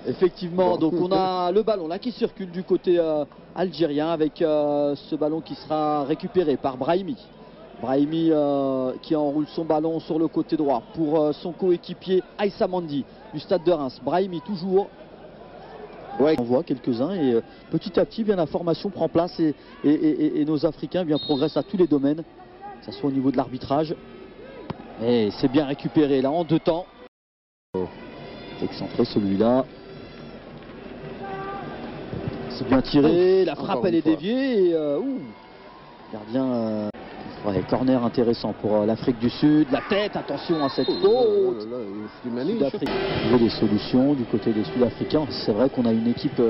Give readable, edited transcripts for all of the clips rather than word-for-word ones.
Effectivement, donc on a le ballon là qui circule du côté algérien avec ce ballon qui sera récupéré par Brahimi. Brahimi qui enroule son ballon sur le côté droit pour son coéquipier Aïssa Mandi du stade de Reims. Brahimi toujours. Ouais. On voit quelques-uns et petit à petit bien la formation prend place et nos Africains bien progressent à tous les domaines, que ce soit au niveau de l'arbitrage. Et c'est bien récupéré là en deux temps. Excentré celui-là. C'est bien tiré, la frappe elle est déviée et gardien ouais, corner intéressant pour l'Afrique du Sud, la tête, attention à cette faute. Sud-Afrique. Il y a des solutions du côté des Sud-Africains, c'est vrai qu'on a une équipe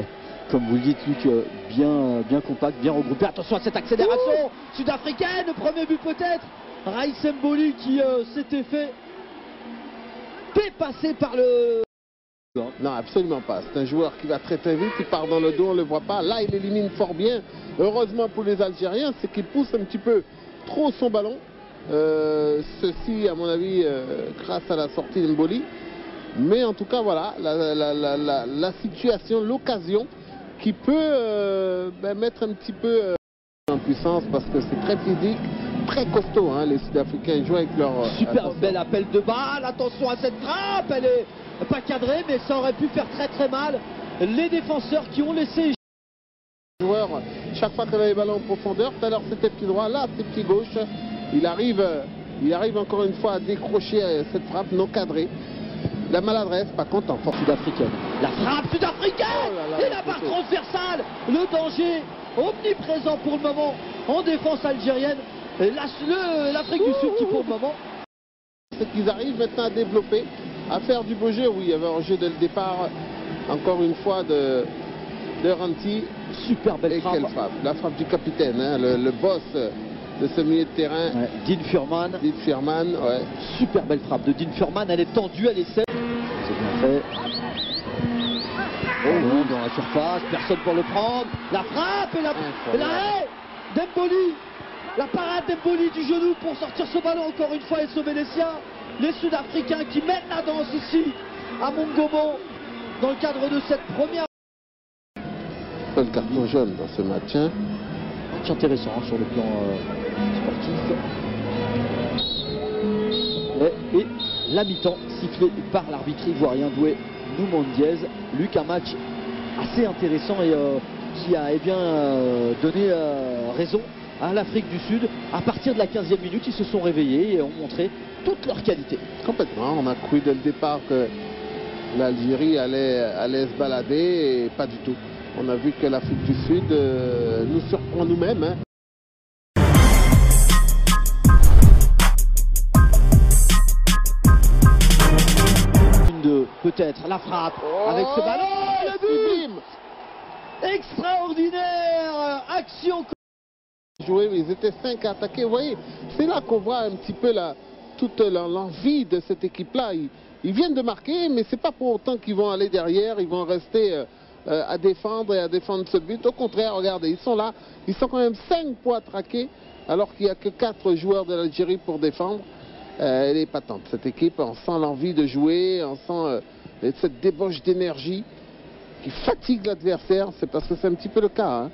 comme vous le dites Luc, bien compacte, bien regroupée. Attention à cette accélération sud-africaine, le premier but peut-être, Raïs Mboli qui s'était fait dépasser par le... Non, absolument pas. C'est un joueur qui va très vite, il part dans le dos, on ne le voit pas. Là, il élimine fort bien. Heureusement pour les Algériens, c'est qu'il pousse un petit peu trop son ballon. Ceci, à mon avis, grâce à la sortie d'Mboli. Mais en tout cas, voilà, la situation, l'occasion qui peut mettre un petit peu en puissance parce que c'est très physique, très costaud. Hein, les Sud-Africains jouent avec leur... Super bel appel de balle, attention à cette frappe, elle est pas cadrée, mais ça aurait pu faire très mal. Les défenseurs qui ont laissé... Joueur, chaque fois qu'il avait les ballons en profondeur, tout à l'heure c'était pied droit, là c'est pied gauche. Il arrive encore une fois à décrocher cette frappe non cadrée. La maladresse, pas contre, en force sud-africaine. La frappe sud-africaine et la barre transversale. Le danger omniprésent pour le moment en défense algérienne. L'Afrique du Sud qui pour le moment... C'est qu'ils arrivent maintenant à développer, à faire du beau jeu. Oui, il y avait un jeu dès le départ, encore une fois, de Ranti. Super belle frappe. Quelle frappe. La frappe du capitaine, hein, le boss de ce milieu de terrain. Ouais, Dean Furman. Dean Furman, ouais. Super belle frappe de Dean Furman, elle est tendue, elle est sèche. C'est bien fait. Oh, dans la surface, personne pour le prendre. La frappe et la haie d'Emboli. La parade d'Emboli du genou pour sortir ce ballon encore une fois et sauver les siens. Les Sud-Africains qui mènent la danse ici à Mongomo dans le cadre de cette première... Le carton jaune dans ce match. Hein. Match intéressant hein, sur le plan sportif. Et la mi-temps sifflée par l'arbitre ivoirien doué Nouman Diez. Luc, un match assez intéressant et qui a donné raison à l'Afrique du Sud. À partir de la 15e minute, ils se sont réveillés et ont montré toute leur qualité. Complètement, on a cru dès le départ que l'Algérie allait se balader et pas du tout. On a vu que l'Afrique du Sud nous surprend nous-mêmes. Hein. Peut-être la frappe avec ce ballon, le but extraordinaire action. Jouer, ils étaient 5 à attaquer. Vous voyez, c'est là qu'on voit un petit peu toute l'envie de cette équipe-là. Ils viennent de marquer, mais c'est pas pour autant qu'ils vont aller derrière. Ils vont rester à défendre et à défendre ce but. Au contraire, regardez, ils sont là. Ils sont quand même 5 pour attraquer, alors qu'il n'y a que 4 joueurs de l'Algérie pour défendre. Elle est patente, cette équipe. On sent l'envie de jouer, on sent cette débauche d'énergie qui fatigue l'adversaire. C'est parce que c'est un petit peu le cas. Hein.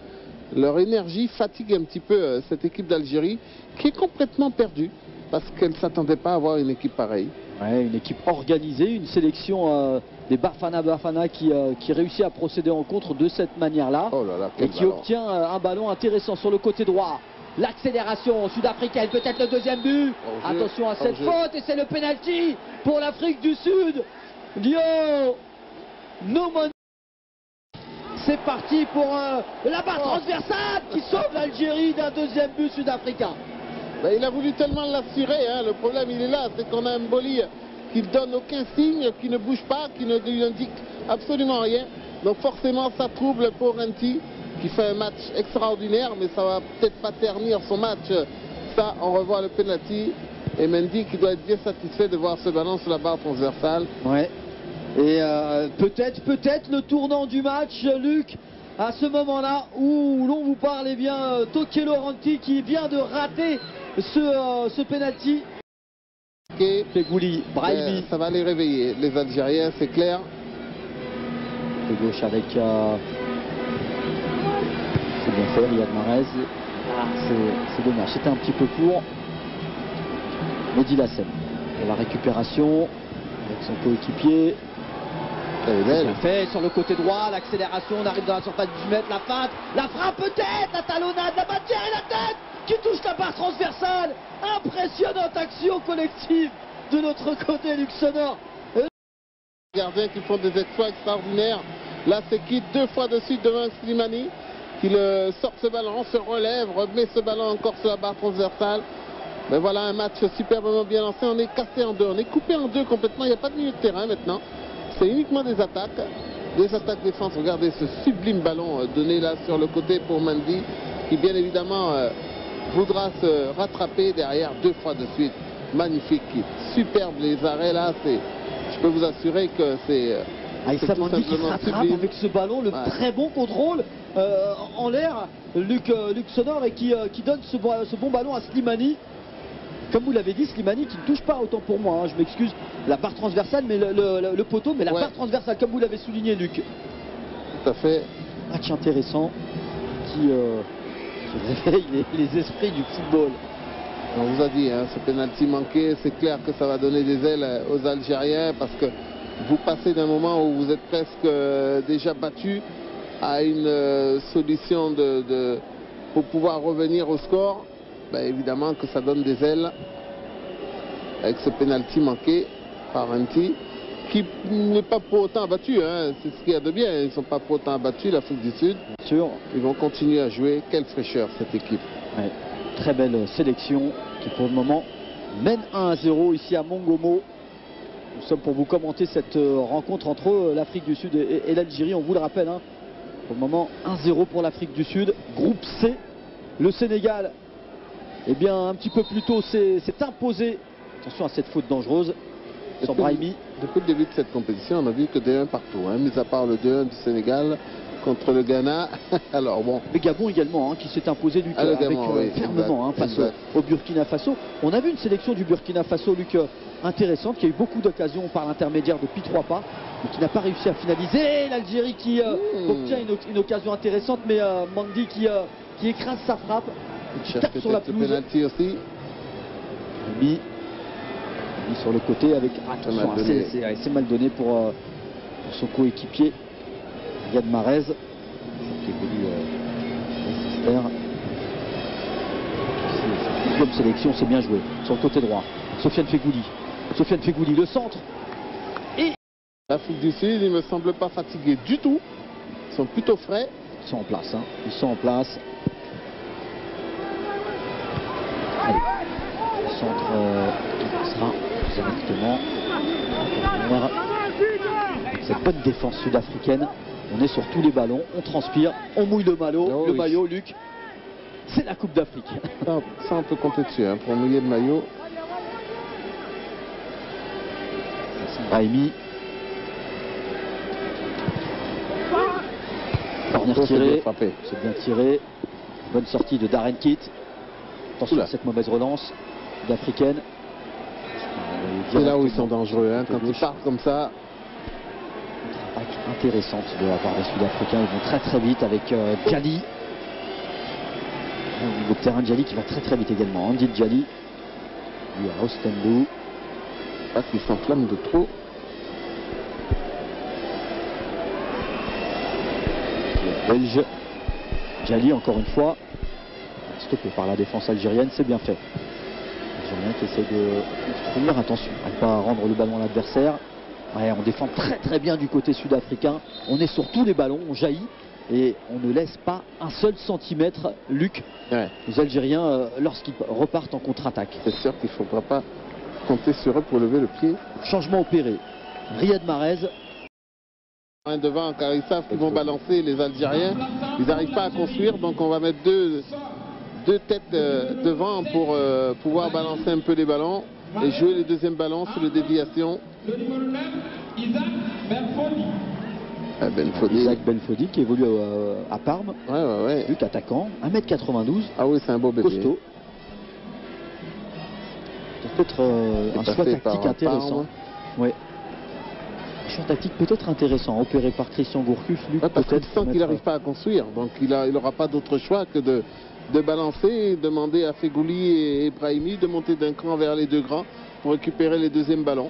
Leur énergie fatigue un petit peu cette équipe d'Algérie qui est complètement perdue parce qu'elle ne s'attendait pas à avoir une équipe pareille. Ouais, une équipe organisée, une sélection des Bafana qui réussit à procéder en contre de cette manière-là et qui obtient un ballon intéressant sur le côté droit. L'accélération sud-africaine, peut-être le deuxième but. Attention à cette faute et c'est le pénalty pour l'Afrique du Sud. Lyon Nouman. C'est parti pour la barre transversale qui sauve l'Algérie d'un deuxième but sud-africain. Ben, il a voulu tellement l'assurer, hein. Le problème il est là, c'est qu'on a Mboli qui ne donne aucun signe, qui ne bouge pas, qui ne lui indique absolument rien. Donc forcément ça trouble pour Ranti qui fait un match extraordinaire, mais ça va peut-être pas ternir son match. Ça, on revoit le penalty et Mendy qui doit être bien satisfait de voir ce ballon sur la barre transversale. Ouais. Et peut-être le tournant du match, Luc, à ce moment-là où l'on vous parle, eh bien, Tokelo Ranti qui vient de rater ce penalty. Okay. Fegouli, Brahimi. Ça va les réveiller, les Algériens, c'est clair. côté gauche avec... c'est bien fait, Riyad Mahrez. Ah, c'est dommage, c'était un petit peu court. Mehdi Lassem pour la récupération avec son coéquipier. C'est bien fait sur le côté droit, l'accélération, on arrive dans la surface du 10 mètres, la feinte, la frappe peut-être, la talonnade, la matière et la tête qui touche la barre transversale. Impressionnante action collective de notre côté, Luc Sonor. Les gardiens qui font des exploits extraordinaires. Là, c'est quitte 2 fois de suite devant Slimani qui sort ce ballon, se relève, remet ce ballon encore sur la barre transversale. Mais voilà un match superbement bien lancé. On est cassé en deux, on est coupé en deux complètement. Il n'y a pas de milieu de terrain maintenant. C'est uniquement des attaques défense. Regardez ce sublime ballon donné là sur le côté pour Mendy qui bien évidemment voudra se rattraper derrière 2 fois de suite. Magnifique, superbe les arrêts là. Je peux vous assurer que c'est Aïssa Mendy qui se rattrape avec ce ballon, le très bon contrôle en l'air, Luc Sonor, et qui donne ce bon ballon à Slimani. Comme vous l'avez dit, Slimani qui ne touche pas, autant pour moi, hein, je m'excuse, la barre transversale, mais le poteau, mais la barre transversale, comme vous l'avez souligné, Luc. Tout à fait. Match intéressant qui réveille les esprits du football. On vous a dit, hein, ce pénalty manqué, c'est clair que ça va donner des ailes aux Algériens parce que vous passez d'un moment où vous êtes presque déjà battu à une solution pour pouvoir revenir au score. Ben, évidemment que ça donne des ailes avec ce pénalty manqué par Anti qui n'est pas pour autant abattu, hein. C'est ce qu'il y a de bien, ils ne sont pas pour autant abattus, l'Afrique du Sud. Bien sûr. Ils vont continuer à jouer. Quelle fraîcheur cette équipe. Ouais. Très belle sélection qui pour le moment mène 1-0 ici à Mongomo. Nous sommes pour vous commenter cette rencontre entre l'Afrique du Sud et l'Algérie, on vous le rappelle, hein. Pour le moment 1-0 pour l'Afrique du Sud. Groupe C, le Sénégal, eh bien un petit peu plus tôt s'est imposé. Attention à cette faute dangereuse sur Brahimi. Depuis le début de cette compétition, on a vu que des 1 partout, hein, mis à part le 2-1 du Sénégal contre le Ghana. Alors bon. Le Gabon également, hein, qui s'est imposé, Luc, avec fermement, hein, face au Burkina Faso. On a vu une sélection du Burkina Faso, Luc, intéressante, qui a eu beaucoup d'occasions par l'intermédiaire de Pi 3 pas, mais qui n'a pas réussi à finaliser. L'Algérie qui obtient une occasion intéressante, mais Mendy qui écrase sa frappe, qui tape sur la pelouse. Le penalty aussi. Mis sur le côté avec attention, c'est mal donné pour son coéquipier Riyad Mahrez qui évolue Leicester. Deuxième sélection, c'est bien joué sur le côté droit. Sofiane Fegouli, le centre. Et l'Afrique du Sud, il ne me semble pas fatigué du tout. Ils sont plutôt frais. Ils sont en place, hein. Ils sont en place. Allez, le centre qui passera directement. Cette bonne défense sud-africaine. On est sur tous les ballons, on transpire, on mouille le maillot, Luc. C'est la Coupe d'Afrique. Ça, on peut compter dessus, hein, pour mouiller le maillot. Brahimi. Corner tiré. C'est bien tiré. Bonne sortie de Darren Kitt. Attention à cette mauvaise relance sud-africaine. C'est là où ils sont dangereux, hein, quand ils partent comme ça. Intéressante de la part des Sud-Africains. Ils vont très très vite avec Djali. Au niveau de terrain, Djali qui va très très vite également. Andy Djali. Lui à Ostenbo. Parce qu'il s'enflamme de trop. Le Belge. Djali encore une fois. Stoppé par la défense algérienne, c'est bien fait. L'Algérien qui essaie de construire. Attention à ne pas rendre le ballon à l'adversaire. Ouais, on défend très très bien du côté sud-africain. On est sur tous les ballons, on jaillit et on ne laisse pas un seul centimètre, Luc, aux Algériens lorsqu'ils repartent en contre-attaque. C'est sûr qu'il ne faudra pas compter sur eux pour lever le pied. Changement opéré. Riyad Mahrez. Devant, car ils savent qu'ils vont balancer les Algériens. Ils n'arrivent pas à construire, donc on va mettre deux têtes devant pour pouvoir balancer un peu les ballons et jouer les deuxièmes ballons sur les déviations. Isaac Belfodil qui évolue à Parme. Ouais. Luc, attaquant, 1m92. Ah oui, c'est un beau bébé. Costaud. C'est peut-être un choix tactique intéressant. Ouais. choix tactique peut-être intéressant, opéré par Christian Gourcuff. Luc, Parce qu'il sent qu'il mettre... n'arrive pas à construire. Donc il n'aura pas d'autre choix que de balancer et demander à Fegouli et Brahimi de monter d'un cran vers les deux grands pour récupérer les deuxièmes ballons.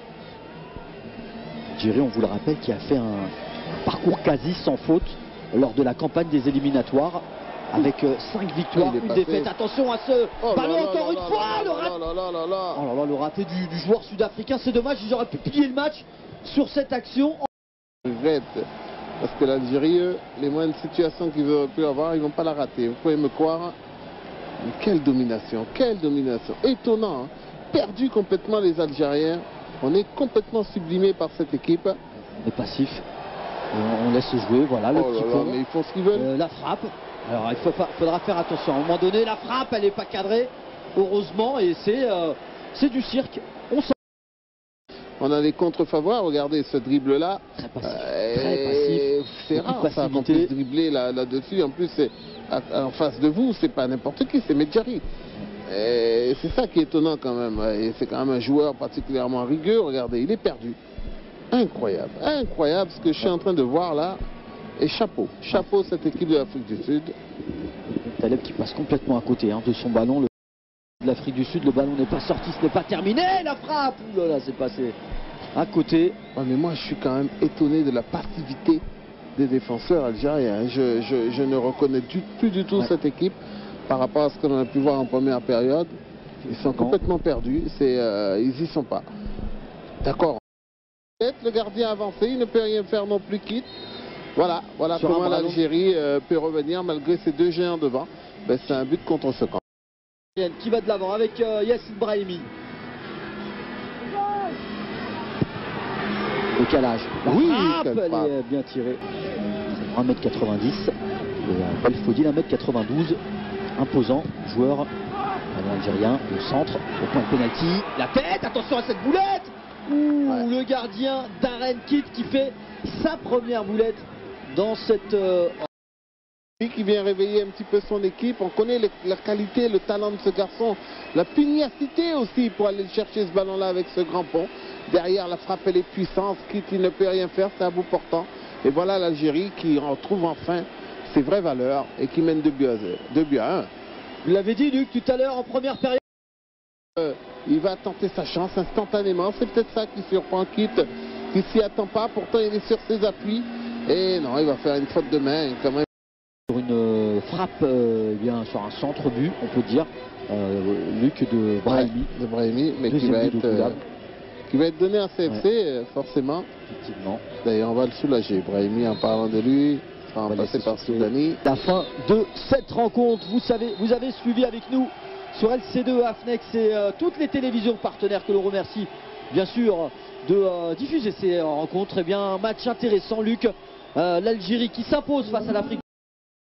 Algérie, on vous le rappelle, qui a fait un parcours quasi sans faute lors de la campagne des éliminatoires, avec 5 victoires, une défaite. Attention à ce ballon encore une fois, le raté du joueur sud-africain. C'est dommage, ils auraient pu plier le match sur cette action. Je regrette, parce que l'Algérie, les moindres situations qu'ils auraient pu avoir, ils ne vont pas la rater. Vous pouvez me croire. Mais quelle domination, quelle domination. Étonnant, hein. Perdu complètement les Algériens. On est complètement sublimé par cette équipe. On est passif. On laisse jouer, voilà, le petit pont. Mais ils font ce qu'ils veulent. La frappe. Alors il faudra faire attention. À un moment donné, la frappe, elle n'est pas cadrée, heureusement, et c'est du cirque. On a des contre-favoirs, regardez ce dribble-là. Très passif. Très passif. C'est rare ça qu'on puisse dribbler là-dessus. En plus, en face de vous, c'est pas n'importe qui, c'est Medjari. C'est ça qui est étonnant quand même. Et c'est quand même un joueur particulièrement rigueux. Regardez, il est perdu. Incroyable, incroyable ce que je suis en train de voir là. Et chapeau, chapeau cette équipe de l'Afrique du Sud. Taleb qui passe complètement à côté de son ballon. De l'Afrique du Sud, le ballon n'est pas sorti, ce n'est pas terminé. La frappe, ouh là là, c'est passé à côté. Ouais, mais moi je suis quand même étonné de la passivité des défenseurs algériens. Je ne reconnais plus du tout cette équipe par rapport à ce qu'on a pu voir en première période. Ils sont complètement perdus, ils y sont pas. D'accord. Le gardien avancé, il ne peut rien faire non plus, quitte. Voilà comment l'Algérie peut revenir malgré ces deux géants devant. Ben, c'est un but contre ce camp. Qui va de l'avant avec Yassine Brahimi. Le calage. La frappe, elle est bien tirée. 1m90. Belfodil 1m92. Imposant. Joueur algérien. Le centre. Au point de pénalty. La tête. Attention à cette boulette. Le gardien Darren Kitt qui fait sa première boulette dans cette... qui vient réveiller un petit peu son équipe. On connaît la qualité, le talent de ce garçon, la pugnacité aussi pour aller chercher ce ballon-là avec ce grand pont. Derrière, la frappe, elle est puissante. Kitt, il ne peut rien faire, c'est à bout portant. Et voilà l'Algérie qui retrouve enfin ses vraies valeurs et qui mène 2 buts à 1. Vous l'avez dit, Luc, tout à l'heure en première période. Il va tenter sa chance instantanément. C'est peut-être ça qui surprend Kitt, qui s'y attend pas. Pourtant, il est sur ses appuis. Et non, il va faire une faute de main quand même. Sur une frappe, bien sur un centre-but, on peut dire, Luc, de Brahimi. De Brahimi, mais qui va être donné à CFC, forcément. Effectivement. D'ailleurs, on va le soulager. Brahimi, en parlant de lui, sera remplacé par Soudani. La fin de cette rencontre, vous avez suivi avec nous sur LC2, Afnex et toutes les télévisions partenaires que l'on remercie, bien sûr, de diffuser ces rencontres. Eh bien, un match intéressant, Luc. L'Algérie qui s'impose face à l'Afrique.